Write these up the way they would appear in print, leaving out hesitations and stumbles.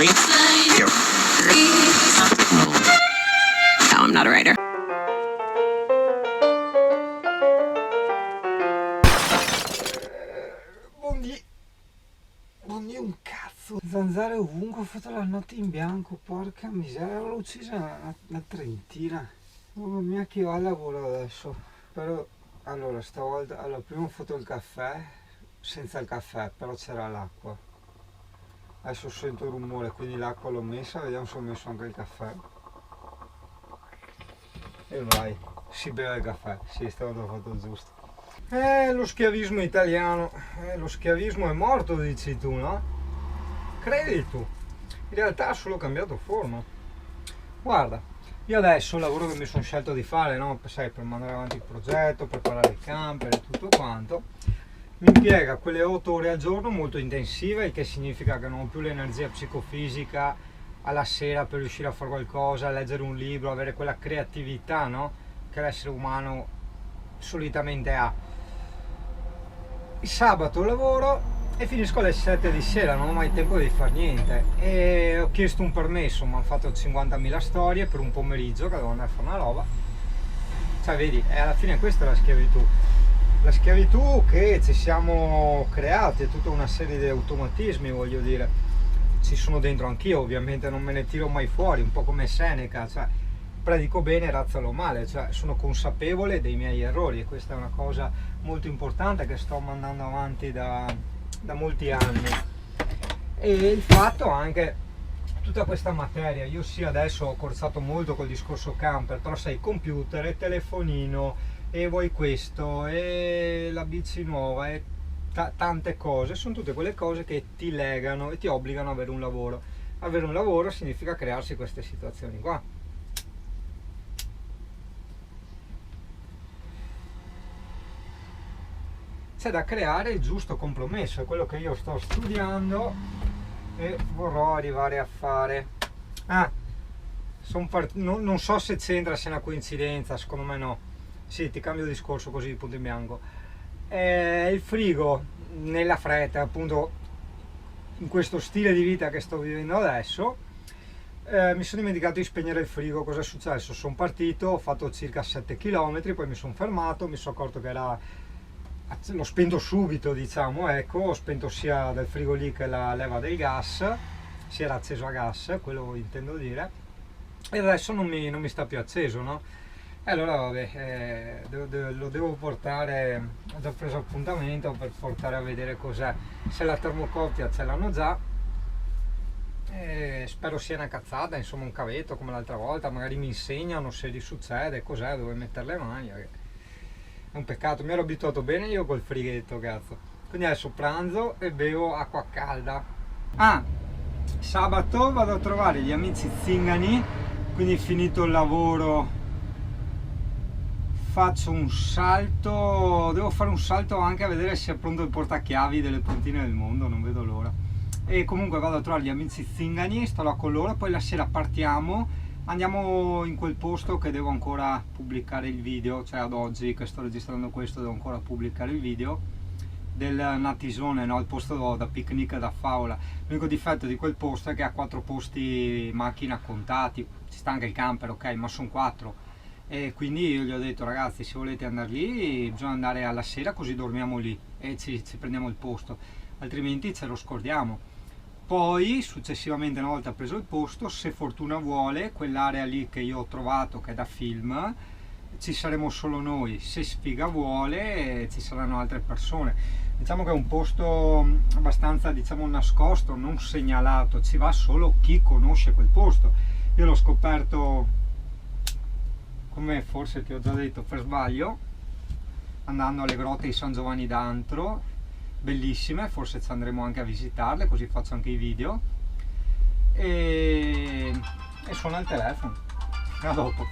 No, I'm not a writer. Buondì un cazzo, zanzare ovunque, ho fatto la notte in bianco, porca miseria, l'ho uccisa una trentina. Mamma mia che va al lavoro adesso, però allora stavolta, prima ho fatto il caffè, senza il caffè, però c'era l'acqua. Adesso sento il rumore, quindi l'acqua l'ho messa, vediamo se ho messo anche il caffè. E vai, si beve il caffè, sì, stavolta ho fatto giusto. Lo schiavismo italiano, lo schiavismo è morto, dici tu, no? Credi tu? In realtà ha solo cambiato forma. Guarda, io adesso il lavoro che mi sono scelto di fare, no? Sai, per mandare avanti il progetto, preparare il camper e tutto quanto, mi impiega quelle 8 ore al giorno molto intensive, il che significa che non ho più l'energia psicofisica alla sera per riuscire a fare qualcosa, a leggere un libro, avere quella creatività, no? Che l'essere umano solitamente ha. Il sabato lavoro e finisco alle 7 di sera, non ho mai tempo di fare niente e ho chiesto un permesso, mi hanno fatto 50.000 storie per un pomeriggio che devo andare a fare una roba. Cioè vedi, alla fine questa è la schiavitù che ci siamo creati, è tutta una serie di automatismi, voglio dire, ci sono dentro anch'io, ovviamente non me ne tiro mai fuori, un po' come Seneca, cioè predico bene, razzolo male, cioè sono consapevole dei miei errori e questa è una cosa molto importante che sto mandando avanti da molti anni. E il fatto anche tutta questa materia, io sì adesso ho corsato molto col discorso camper, però sai, computer e telefonino e vuoi questo e la bici nuova e tante cose, sono tutte quelle cose che ti legano e ti obbligano ad avere un lavoro. Avere un lavoro significa crearsi queste situazioni qua. C'è da creare il giusto compromesso, è quello che io sto studiando e vorrò arrivare a fare. Non so se c'entra, se è una coincidenza, secondo me no. Sì, ti cambio discorso così di punto in bianco. Il frigo, nella fretta, appunto, in questo stile di vita che sto vivendo adesso, mi sono dimenticato di spegnere il frigo. Cosa è successo? Sono partito, ho fatto circa 7 km, poi mi sono fermato, mi sono accorto che l'ho spento subito, diciamo, ecco, ho spento sia del frigo lì che la leva del gas, si era acceso a gas, quello intendo dire, e adesso non mi sta più acceso, no? E allora vabbè, lo devo portare, ho già preso appuntamento per portare a vedere cos'è, se la termocoppia ce l'hanno già, spero sia una cazzata, insomma un cavetto come l'altra volta, magari mi insegnano se gli succede, cos'è, dove mettere le mani. È un peccato, mi ero abituato bene io col frighetto, cazzo. Quindi adesso pranzo e bevo acqua calda. Sabato vado a trovare gli amizi zingani, quindi finito il lavoro faccio un salto, devo fare un salto anche a vedere se è pronto il portachiavi delle puntine del mondo, non vedo l'ora. E comunque vado a trovare gli amizi zingani, sto là con loro, poi la sera partiamo. Andiamo in quel posto che devo ancora pubblicare il video, cioè ad oggi che sto registrando questo devo ancora pubblicare il video del Natisone, no? Il posto da picnic da Faula. L'unico difetto di quel posto è che ha 4 posti macchina contati, ci sta anche il camper, ok, ma sono 4 e quindi io gli ho detto ragazzi, se volete andare lì bisogna andare alla sera così dormiamo lì e ci prendiamo il posto, altrimenti ce lo scordiamo. Poi successivamente, una volta preso il posto, se fortuna vuole, quell'area lì che io ho trovato che è da film, ci saremo solo noi, se sfiga vuole ci saranno altre persone. Diciamo che è un posto abbastanza, diciamo, nascosto, non segnalato, ci va solo chi conosce quel posto. Io l'ho scoperto, come forse ti ho già detto, per sbaglio, andando alle grotte di San Giovanni d'Antro, bellissime, forse ci andremo anche a visitarle, così faccio anche i video. E suona il telefono. A dopo.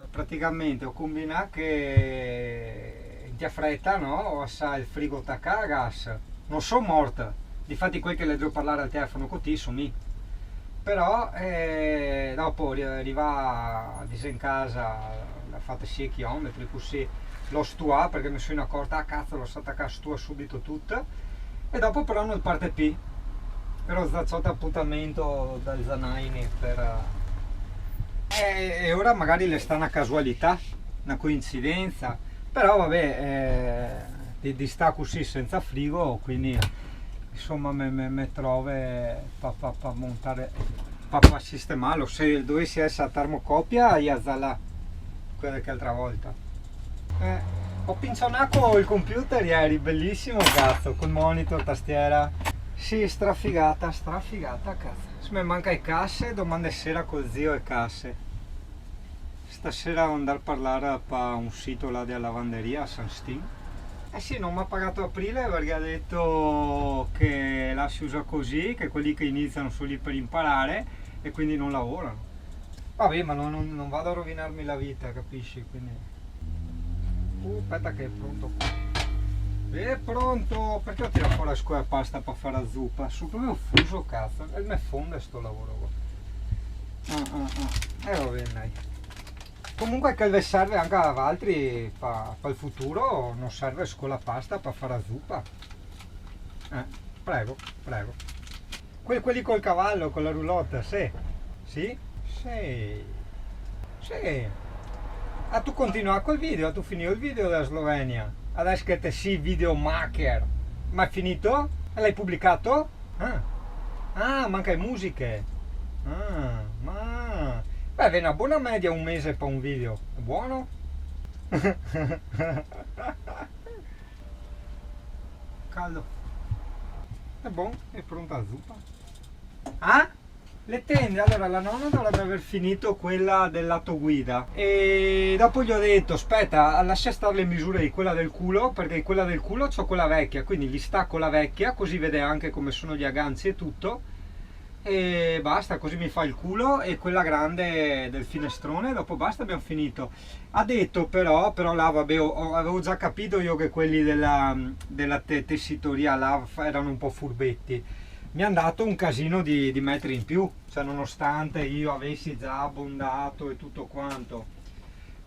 Praticamente ho combinato che in fretta, no? Ho assai il frigo attaccato a gas. Non sono morta. Difatti quel che le devo parlare al telefono con te sono me. Però dopo arriva a casa, ha fatto 6 km, così l'ho stuato perché mi sono accorta, cazzo, l'ho stata a stua subito tutta, e dopo però non parte più. Ero sdazzota appuntamento dal Zanaini per... e ora magari le sta una casualità, una coincidenza, però vabbè, di sta così senza frigo, quindi insomma mi trovo pa montare, pa sistemarlo. Se dovessi essere a termocopia, io là, quella che altra volta. Ho pinzonato il computer ieri, bellissimo cazzo, col monitor, tastiera. Sì, strafigata, cazzo. Se mi manca i casse, domani sera col zio e casse. Stasera andare a parlare per un sito là della lavanderia a San Stin. Eh sì, non mi ha pagato aprile perché ha detto che la si usa così, che quelli che iniziano sono lì per imparare e quindi non lavorano. Vabbè, ma non vado a rovinarmi la vita, capisci? Quindi... aspetta che è pronto qua. È pronto! Perché ho tirato fuori la scuola pasta per fare la zuppa? Sono proprio fuso, cazzo. E mi fonde sto lavoro qua. Va bene, dai. Comunque che vi serve anche ad altri per il futuro, non serve scuola pasta per fare la zuppa. Prego. Quelli col cavallo, con la roulotte, sì. Sì? Sì. Ah, tu continua col video, tu finito il video della Slovenia. Adesso che te sì, videomaker. Ma è finito? E l'hai pubblicato? Manca le musiche. Beh, viene una buona media un mese per un video. È buono? Caldo. È buono, è pronta la zuppa. Le tende, allora la nonna dovrebbe aver finito quella del lato guida e dopo gli ho detto aspetta, lascia stare le misure di quella del culo, perché quella del culo c'ho quella vecchia, quindi gli stacco la vecchia così vede anche come sono gli aganzi e tutto, e basta, così mi fa il culo, e quella grande del finestrone, dopo basta, abbiamo finito. Ha detto però là vabbè, avevo già capito io che quelli della tessitoria là erano un po' furbetti. Mi hanno dato un casino di metri in più, cioè nonostante io avessi già abbondato e tutto quanto,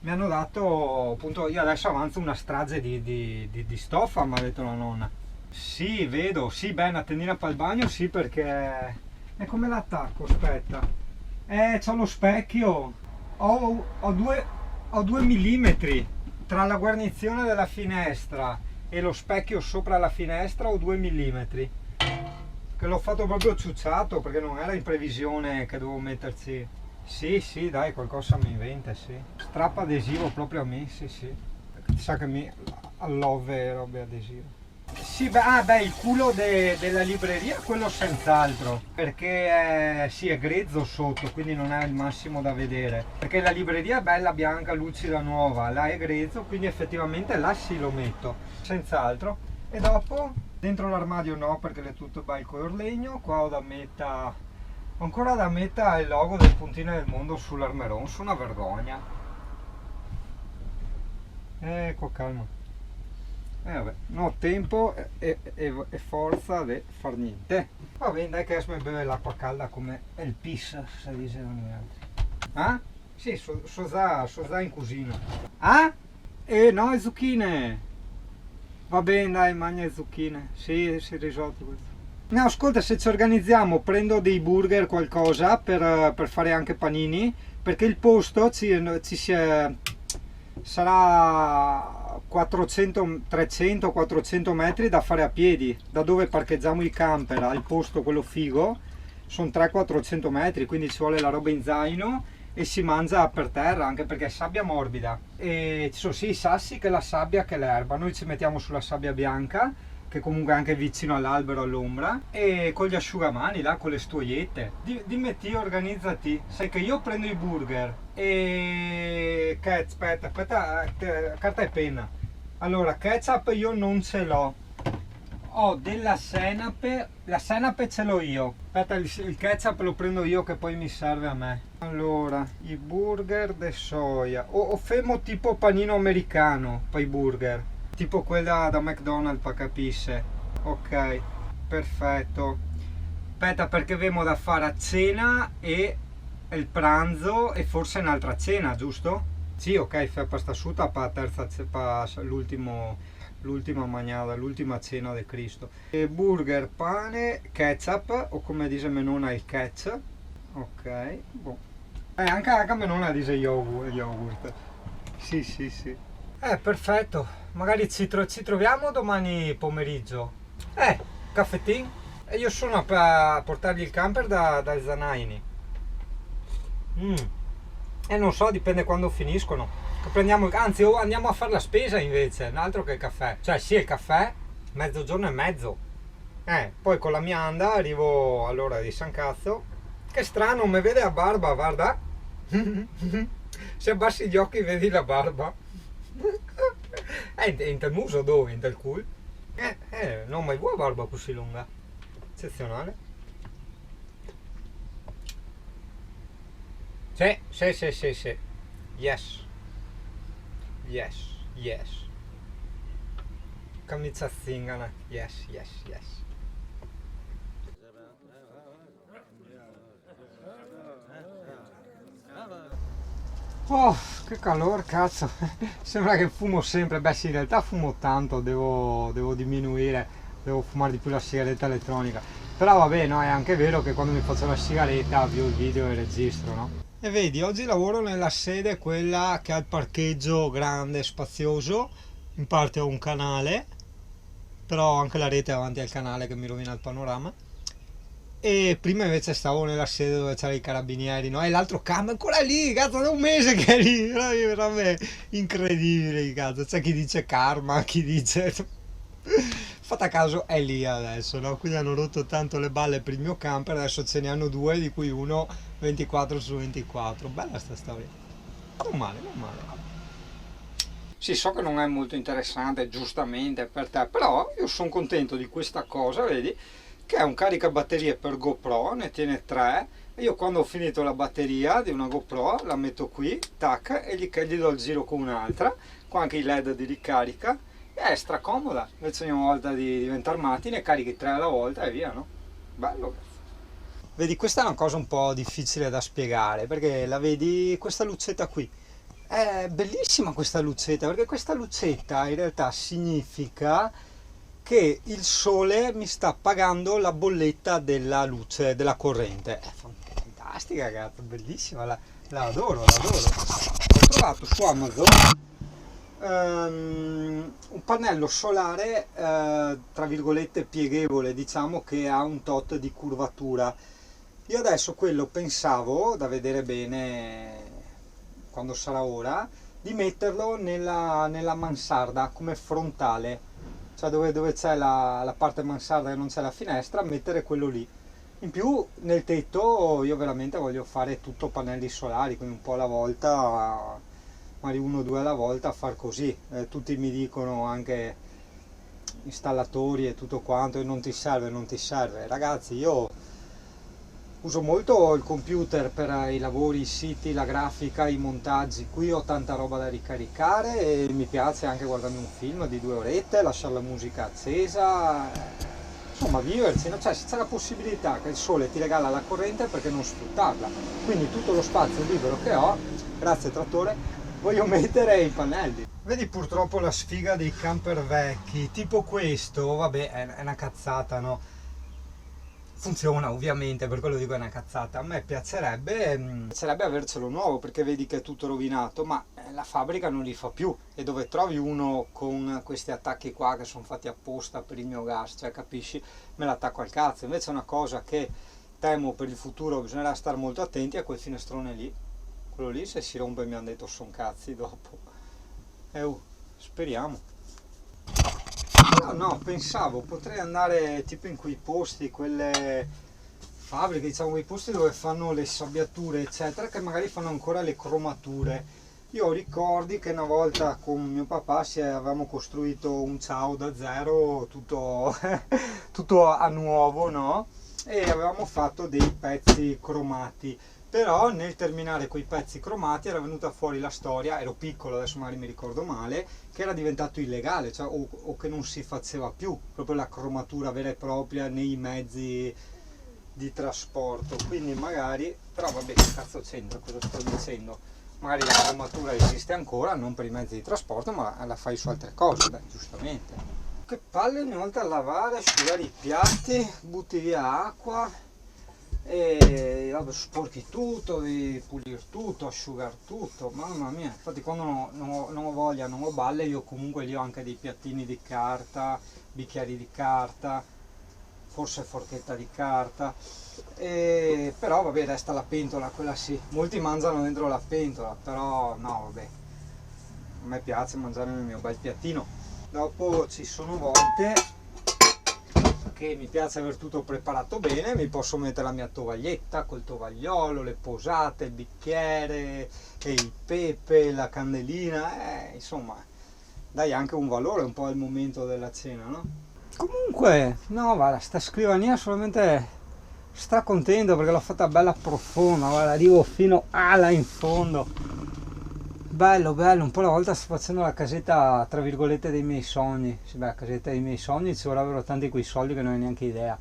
mi hanno dato, appunto, io adesso avanzo una strage di stoffa, mi ha detto la nonna. Sì, vedo, sì, beh, una tendina per il bagno, sì, perché è come l'attacco, aspetta. C'ho lo specchio, ho 2 millimetri tra la guarnizione della finestra e lo specchio sopra la finestra, ho 2 millimetri. Che l'ho fatto proprio ciucciato perché non era in previsione che dovevo metterci. Sì, dai, qualcosa mi inventa, sì. Strappo adesivo proprio a me, sì. Sa che mi allove robe adesive. Sì, beh, il culo della libreria, quello senz'altro, perché sì, è grezzo sotto, quindi non è il massimo da vedere. Perché la libreria è bella, bianca, lucida, nuova, là è grezzo, quindi effettivamente là sì lo metto, senz'altro. E dopo dentro l'armadio no, perché è tutto bel color legno. Qua ho ancora da mettere il logo del Puntine del Mondo sull'armeron, su una vergogna. Ecco, calma. Vabbè, non ho tempo e forza di far niente. Va bene, dai che adesso mi beve l'acqua calda come il pis, se dice da noi altri. Sì, so già in cucina. No, le zucchine. Va bene, dai, mangia le zucchine. Sì, si è risolto questo. No, ascolta, se ci organizziamo, prendo dei burger, qualcosa, per fare anche panini, perché il posto sarà 300-400 metri da fare a piedi. Da dove parcheggiamo i camper al posto, quello figo, sono 300-400 metri, quindi ci vuole la roba in zaino e si mangia per terra, anche perché è sabbia morbida e ci sono sia i sassi che la sabbia che l'erba. Noi ci mettiamo sulla sabbia bianca, che comunque è anche vicino all'albero, all'ombra, e con gli asciugamani là, con le stuoiette. Dimmi ti, organizzati. Sai che io prendo i burger e aspetta, carta e penna. Allora, ketchup io non ce l'ho, ho della senape, la senape ce l'ho io. Aspetta, il ketchup lo prendo io che poi mi serve a me. Allora, i burger de soia, o femo tipo panino americano per i burger, tipo quella da McDonald's, per capisse. Ok, perfetto. Aspetta, perché abbiamo da fare a cena e il pranzo e forse un'altra cena, giusto? Sì, ok, fai pasta asciutta per l'ultima mangiata, l'ultima cena di Cristo. E burger, pane, ketchup, o come dice mia nonna il ketchup. Ok, boh. Anche mia nonna dice yogurt. Sì, sì, sì. Perfetto. Magari ci troviamo domani pomeriggio. Caffettino. E io sono per portargli il camper dai Zanaini. E non so, dipende quando finiscono. Che prendiamo, anzi, o andiamo a fare la spesa invece, un altro che il caffè. Cioè, sì, il caffè, mezzogiorno e mezzo. Poi con la mia anda arrivo all'ora di San Cazzo. Che strano, mi vede la barba, guarda. Se abbassi gli occhi vedi la barba. In tal muso dove? In tal culo? Non mai vuoi barba così lunga. Eccezionale. Sì. Yes. Camicia zingana. Yes. Oh, che calore, cazzo. Sembra che fumo sempre. Beh, sì, in realtà fumo tanto, devo diminuire, devo fumare di più la sigaretta elettronica. Però vabbè, no, è anche vero che quando mi faccio la sigaretta avvio il video e registro, no? E vedi, oggi lavoro nella sede, quella che ha il parcheggio grande, spazioso. In parte ho un canale, però ho anche la rete davanti al canale che mi rovina il panorama. E prima invece stavo nella sede dove c'erano i carabinieri, no? E l'altro cambio ancora lì, cazzo, da un mese che è lì, veramente incredibile, cazzo. C'è chi dice karma, chi dice... Fate caso è lì adesso, no? Quindi hanno rotto tanto le balle per il mio camper, adesso ce ne hanno due, di cui uno 24 su 24. Bella sta storia. Non male. Sì, so che non è molto interessante, giustamente, per te, però io sono contento di questa cosa, vedi? Che è un caricabatterie per GoPro, ne tiene 3. E io quando ho finito la batteria di una GoPro la metto qui, tac, e gli do il giro con un'altra, con anche i LED di ricarica. È stracomoda, invece ogni volta di diventare matti ne carichi 3 alla volta e via, no? Bello. Vedi, questa è una cosa un po' difficile da spiegare, perché la vedi, questa lucetta qui. È bellissima questa lucetta, perché questa lucetta in realtà significa che il sole mi sta pagando la bolletta della luce, della corrente. È fantastica, cazzo, bellissima, la adoro. Ho trovato su Amazon un pannello solare tra virgolette pieghevole, diciamo, che ha un tot di curvatura. Io adesso quello pensavo, da vedere bene quando sarà ora, di metterlo nella mansarda come frontale, cioè dove c'è la parte mansarda e non c'è la finestra, mettere quello lì. In più nel tetto io veramente voglio fare tutto pannelli solari, quindi un po' alla volta, magari 1 o 2 alla volta, a far così. Tutti mi dicono, anche installatori e tutto quanto, e non ti serve. Ragazzi, io uso molto il computer per i lavori, i siti, la grafica, i montaggi. Qui ho tanta roba da ricaricare e mi piace anche guardarmi un film di 2 orette, lasciare la musica accesa, insomma viverci, no? Cioè, se c'è la possibilità che il sole ti regala la corrente, perché non sfruttarla? Quindi tutto lo spazio libero che ho, grazie trattore, voglio mettere i pannelli. Vedi, purtroppo la sfiga dei camper vecchi, tipo questo, vabbè, è una cazzata, no? Funziona ovviamente, per quello dico è una cazzata. A me piacerebbe avercelo nuovo, perché vedi che è tutto rovinato, ma la fabbrica non li fa più, e dove trovi uno con questi attacchi qua che sono fatti apposta per il mio gas, cioè, capisci, me l'attacco al cazzo. Invece è una cosa che temo per il futuro, bisognerà stare molto attenti a quel finestrone lì, quello lì, se si rompe mi hanno detto son cazzi dopo. Speriamo. No, pensavo potrei andare tipo in quei posti, quelle fabbriche, diciamo, quei posti dove fanno le sabbiature eccetera, che magari fanno ancora le cromature. Io ho ricordi che una volta con mio papà avevamo costruito un ciao da zero, tutto, tutto a nuovo, no? E avevamo fatto dei pezzi cromati. Però nel terminare quei pezzi cromati era venuta fuori la storia, ero piccolo, adesso magari mi ricordo male, che era diventato illegale, cioè, o che non si faceva più proprio la cromatura vera e propria nei mezzi di trasporto. Quindi magari, però vabbè, che cazzo c'entra, cosa sto dicendo? magari la gommatura esiste ancora, non per i mezzi di trasporto, ma la fai su altre cose, beh, giustamente. Che palle ogni volta a lavare, asciugare i piatti, butti via acqua e vabbè, sporchi tutto, devi pulire tutto, asciugare tutto, mamma mia. Infatti quando non ho voglia, non ho balle, io comunque lì ho anche dei piattini di carta, bicchieri di carta, forse forchetta di carta, però vabbè, resta la pentola, quella sì, molti mangiano dentro la pentola, però no, vabbè, a me piace mangiare nel mio bel piattino. Dopo ci sono volte che mi piace aver tutto preparato bene, mi posso mettere la mia tovaglietta col tovagliolo, le posate, il bicchiere, e il pepe, la candelina, insomma dai anche un valore un po' al momento della cena, no? Comunque, no, guarda, sta scrivania solamente sta contento perché l'ho fatta bella profonda, guarda, arrivo fino là in fondo. Bello, bello, un po' alla volta sto facendo la casetta, tra virgolette, dei miei sogni. Sì, beh, la casetta dei miei sogni ci vorrebbero tanti quei soldi che non hai neanche idea.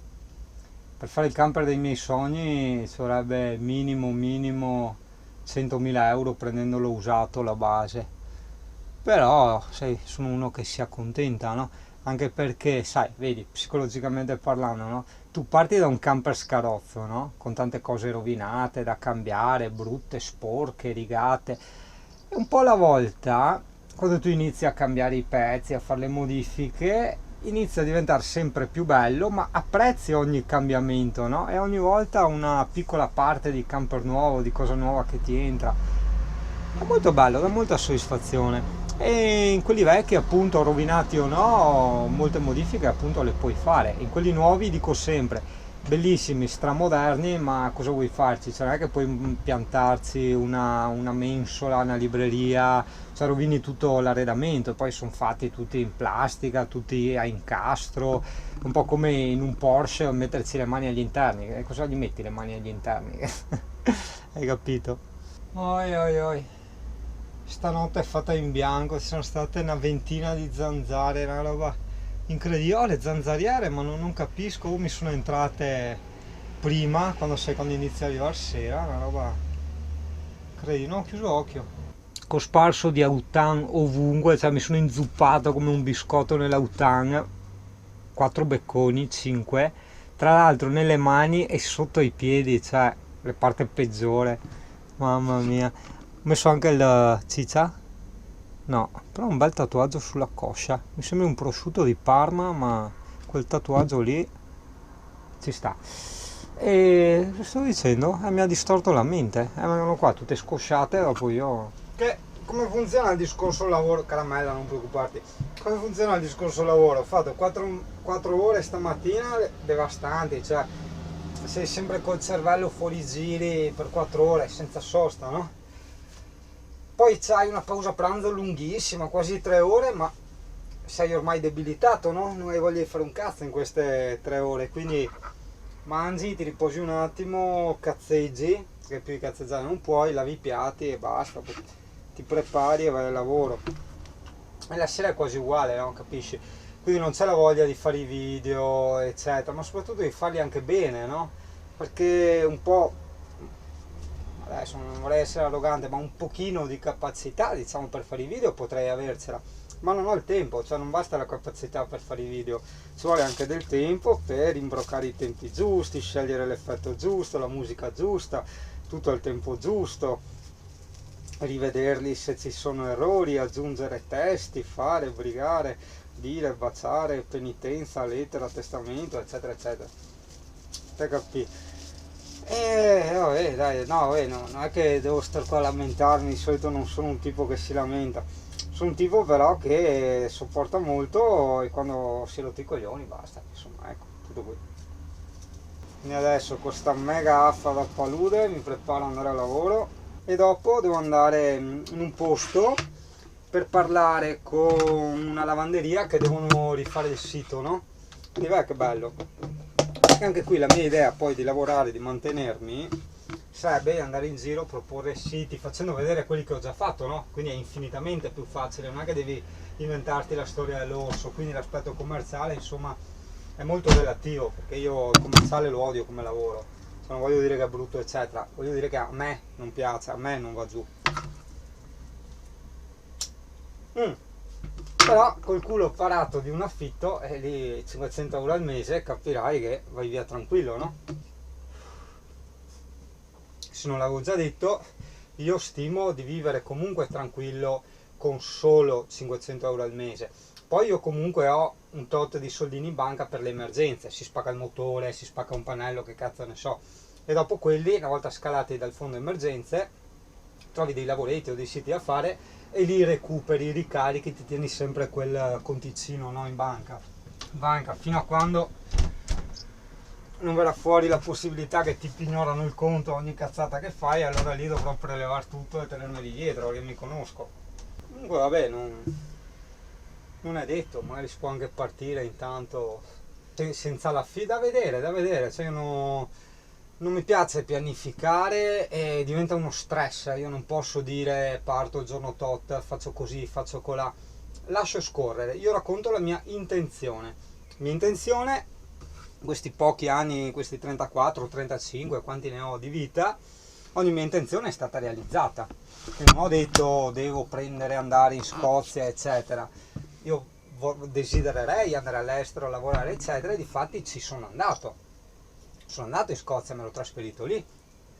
Per fare il camper dei miei sogni ci vorrebbe minimo 100.000 euro prendendolo usato, la base. Però, sai, sono uno che si accontenta, no? Anche perché, sai, vedi, psicologicamente parlando, no? Tu parti da un camper scarozzo, no? Con tante cose rovinate da cambiare, brutte, sporche, rigate. E un po' alla volta, quando tu inizi a cambiare i pezzi, a fare le modifiche, inizia a diventare sempre più bello, ma apprezzi ogni cambiamento, no? E ogni volta una piccola parte di camper nuovo, di cosa nuova che ti entra. È molto bello, dà molta soddisfazione. E in quelli vecchi, appunto, rovinati o no, molte modifiche appunto le puoi fare. In quelli nuovi dico sempre, bellissimi, stramoderni, ma cosa vuoi farci? Cioè non è che puoi piantarci una mensola, una libreria, cioè rovini tutto l'arredamento, e poi sono fatti tutti in plastica, tutti a incastro, un po' come in un Porsche metterci le mani agli interni. E cosa gli metti le mani agli interni? Hai capito? Oi oi oi. Stanotte è fatta in bianco, ci sono state una ventina di zanzare, una roba incredibile. Ho le zanzariere, ma non capisco, mi sono entrate prima, quando inizia a arrivare sera, una roba incredibile. Non ho chiuso occhio. Ho sparso di autan ovunque, cioè mi sono inzuppato come un biscotto nell'autan, 4 becconi, 5, tra l'altro nelle mani e sotto i piedi, cioè la parte peggiore, mamma mia. Ho messo anche il ciccia, no, però un bel tatuaggio sulla coscia, mi sembra un prosciutto di Parma, ma quel tatuaggio lì ci sta. E sto dicendo, mi ha distorto la mente, vengono qua tutte scosciate, dopo io... Che, come funziona il discorso lavoro? Caramella, non preoccuparti. Come funziona il discorso lavoro? Ho fatto 4 ore stamattina devastanti, cioè sei sempre col cervello fuori giri per 4 ore senza sosta, no? Poi c'hai una pausa pranzo lunghissima, quasi 3 ore, ma sei ormai debilitato, no? Non hai voglia di fare un cazzo in queste 3 ore, quindi mangi, ti riposi un attimo, cazzeggi, che più di cazzeggiare non puoi, lavi i piatti e basta, ti prepari e vai al lavoro. E la sera è quasi uguale, no? Capisci? Quindi non c'è la voglia di fare i video, eccetera, ma soprattutto di farli anche bene, no? Perché un po'... adesso non vorrei essere arrogante, ma un pochino di capacità, diciamo, per fare i video potrei avercela, ma non ho il tempo, cioè non basta la capacità per fare i video, ci vuole anche del tempo per imbroccare i tempi giusti, scegliere l'effetto giusto, la musica giusta, tutto al tempo giusto, rivederli se ci sono errori, aggiungere testi, fare, brigare, dire, baciare, penitenza, lettera, testamento, eccetera eccetera. Te capi? Vabbè, dai, no, non è che devo star qua a lamentarmi, di solito non sono un tipo che si lamenta, sono un tipo però che sopporta molto e quando si è rotti i coglioni basta, insomma, ecco, tutto qui. Quindi adesso con sta mega affa da palude mi preparo ad andare al lavoro e dopo devo andare in un posto per parlare con una lavanderia che devono rifare il sito, no? Quindi beh, che bello. Anche qui la mia idea poi di lavorare, di mantenermi, sarebbe andare in giro, proporre siti facendo vedere quelli che ho già fatto, no? Quindi è infinitamente più facile, non è che devi inventarti la storia dell'orso, quindi l'aspetto commerciale insomma è molto relativo, perché io il commerciale lo odio come lavoro, cioè, non voglio dire che è brutto eccetera, voglio dire che a me non piace, a me non va giù. Però col culo parato di un affitto e lì 500 euro al mese capirai che vai via tranquillo, no? Se non l'avevo già detto, io stimo di vivere comunque tranquillo con solo 500 euro al mese. Poi io comunque ho un tot di soldini in banca per le emergenze, si spacca il motore, si spacca un pannello, che cazzo ne so. E dopo quelli, una volta scalati dal fondo emergenze, trovi dei lavoretti o dei siti da fare e li recuperi, ricarichi, ti tieni sempre quel conticino, no, in banca, fino a quando non verrà fuori la possibilità che ti pignorano il conto ogni cazzata che fai, allora lì dovrò prelevare tutto e tenermeli dietro, perché mi conosco. Comunque vabbè, non è detto, magari si può anche partire intanto senza la da vedere, cioè non mi piace pianificare e diventa uno stress, io non posso dire parto il giorno tot, faccio così, faccio colà, lascio scorrere, io racconto la mia intenzione, questi pochi anni, questi 34, 35, quanti ne ho di vita, ogni mia intenzione è stata realizzata, e non ho detto devo prendere, andare in Scozia eccetera, io desidererei andare all'estero, lavorare eccetera, e difatti ci sono andato in Scozia, me l'ho trasferito lì,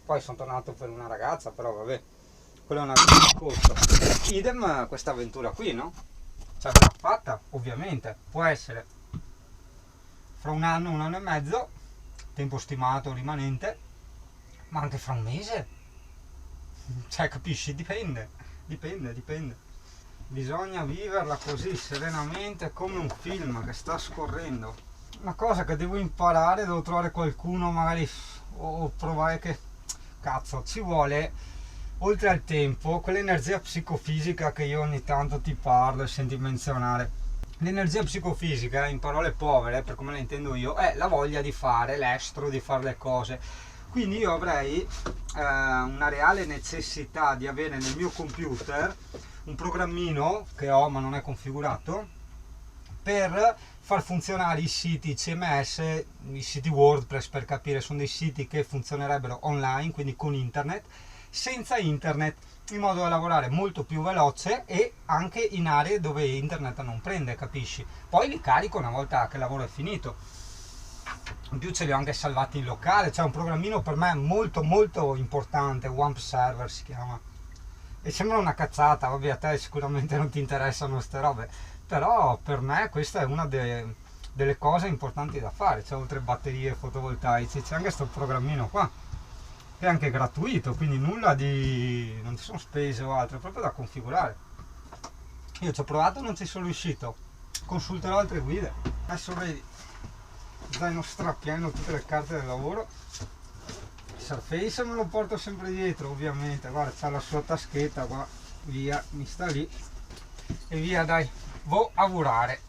poi sono tornato per una ragazza, però vabbè, quello è un altro discorso. Idem questa avventura qui, no? Ce l'avrà fatta, ovviamente, può essere fra un anno e mezzo, tempo stimato rimanente, ma anche fra un mese, cioè capisci, dipende, bisogna viverla così serenamente come un film che sta scorrendo. Una cosa che devo imparare, devo trovare qualcuno magari o provare, che cazzo ci vuole oltre al tempo, quell'energia psicofisica che io ogni tanto ti parlo e senti menzionare. L'energia psicofisica, in parole povere, per come la intendo io, è la voglia di fare l'estro, di fare le cose. Quindi io avrei una reale necessità di avere nel mio computer un programmino che ho ma non è configurato per far funzionare i siti CMS, i siti WordPress, per capire, sono dei siti che funzionerebbero online, quindi con internet, senza internet, in modo da lavorare molto più veloce e anche in aree dove internet non prende, capisci? Poi li carico una volta che il lavoro è finito. In più ce li ho anche salvati in locale, c'è un programmino per me molto molto importante, Wamp Server si chiama. E sembra una cazzata, vabbè, a te sicuramente non ti interessano queste robe, però per me questa è una delle cose importanti da fare. C'è oltre batterie fotovoltaici, c'è anche questo programmino qua, che è anche gratuito, quindi nulla di, non ci sono spese o altro, è proprio da configurare. Io ci ho provato, non ci sono riuscito, consulterò altre guide. Adesso vedi, zaino strapieno, tutte le carte del lavoro. Surface me lo porto sempre dietro, ovviamente, guarda, c'ha la sua taschetta qua, via, mi sta lì e via, dai, vo a lavorare.